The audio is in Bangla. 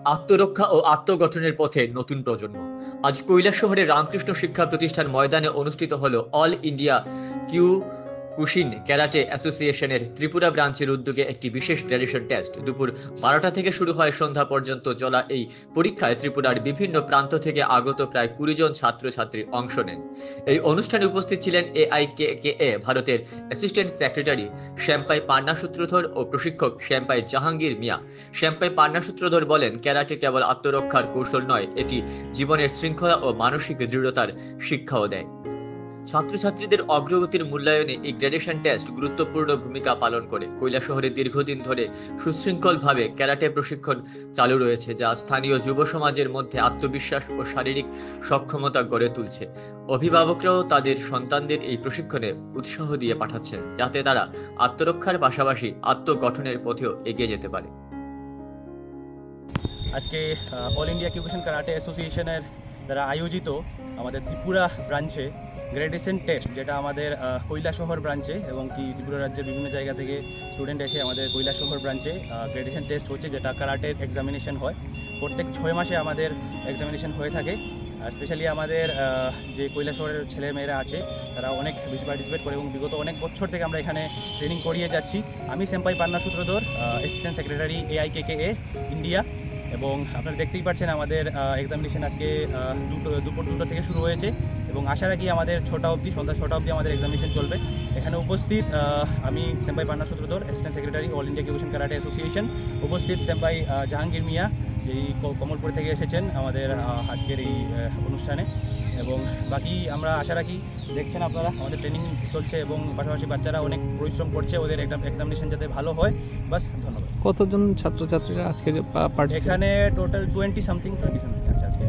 আত্মরক্ষা ও আত্মগঠনের পথে নতুন প্রজন্ম। আজ কৈলাসহরের রামকৃষ্ণ শিক্ষা প্রতিষ্ঠান ময়দানে অনুষ্ঠিত হলো অল ইন্ডিয়া কিউকুশিন ক্যারাটে অ্যাসোসিয়েশনের ত্রিপুরা ব্রাঞ্চের উদ্যোগে একটি বিশেষ গ্র্যাজুয়েশন টেস্ট। দুপুর 12টা থেকে শুরু হয় সন্ধ্যা পর্যন্ত চলা এই পরীক্ষায় ত্রিপুরার বিভিন্ন প্রান্ত থেকে আগত প্রায় 20 জন ছাত্রছাত্রী অংশ নেন। এই অনুষ্ঠানে উপস্থিত ছিলেন AIKKA ভারতের অ্যাসিস্ট্যান্ট সেক্রেটারি শ্যামপাই পান্না সূত্রধর ও প্রশিক্ষক শ্যামপাই জাহাঙ্গীর মিয়া। শ্যামপাই পান্না সূত্রধর বলেন, ক্যারাটে কেবল আত্মরক্ষার কৌশল নয়, এটি জীবনের শৃঙ্খলা ও মানসিক দৃঢ়তার শিক্ষাও দেয়। ছাত্রছাত্রীদের অগ্রগতির মূল্যায়নে এই গ্র্যাজুয়েশন টেস্ট গুরুত্বপূর্ণ ভূমিকা পালন করে। কৈলাসহরে দীর্ঘদিন ধরে সুশৃঙ্খলভাবে ক্যারাটে প্রশিক্ষণ চালু রয়েছে, যা স্থানীয় যুব সমাজের মধ্যে আত্মবিশ্বাস ও শারীরিক সক্ষমতা গড়ে তুলছে। অভিভাবকরাও তাদের সন্তানদের এই প্রশিক্ষণে উৎসাহ দিয়ে পাঠাচ্ছেন, যাতে তারা আত্মরক্ষার পাশাপাশি আত্মগঠনের পথেও এগিয়ে যেতে পারে। আজকে অল ইন্ডিয়া কিউকুশিন ক্যারাটে অ্যাসোসিয়েশনের দ্বারা আয়োজিত আমাদের ত্রিপুরা ব্রাঞ্চে গ্র্যাজুয়েশন টেস্ট, যেটা আমাদের কৈলাসহর ব্রাঞ্চে এবং কি ত্রিপুরা রাজ্যের বিভিন্ন জায়গা থেকে স্টুডেন্ট এসে আমাদের কৈলাসহর ব্রাঞ্চে গ্র্যাজুয়েশন টেস্ট হচ্ছে, যেটা ক্যারাটের এক্সামিনেশন হয়। প্রত্যেক 6 মাসে আমাদের এক্সামিনেশন হয়ে থাকে। আর স্পেশালি আমাদের যে কৈলাসহরের ছেলেমেয়েরা আছে তারা অনেক বেশি পার্টিসিপেট করে এবং বিগত অনেক বছর থেকে আমরা এখানে ট্রেনিং করিয়ে যাচ্ছি। আমি শ্যামপাই Panna Sutradhar, assistant secretary AIKKA India. এবং আপনারা দেখতেই পাচ্ছেন আমাদের এক্সামিনেশন আজকে দুপুর 2টা থেকে শুরু হয়েছে এবং আশা রাখি আমাদের 6টা অবধি, সন্ধ্যা 6টা অবধি আমাদের এক্সামিনেশন চলবে। এখানে উপস্থিত আমি শ্যামপাই Panna Sutradhar, assistant secretary all India Kyokushin karate association. উপস্থিত শ্যামপাই জাহাঙ্গীর মিয়া, এই কমলপুর থেকে এসেছেন আমাদের আজকের এই অনুষ্ঠানে। এবং বাকি আমরা আশা রাখি, দেখছেন আপনারা আমাদের ট্রেনিং চলছে এবং পাশাপাশি বাচ্চারা অনেক পরিশ্রম করছে ওদের এক্সামিনেশন যাতে ভালো হয়। বাস, ধন্যবাদ। কতজন ছাত্রছাত্রীরা আজকে এখানে টোটাল 20 সামথিং আছে আজকে।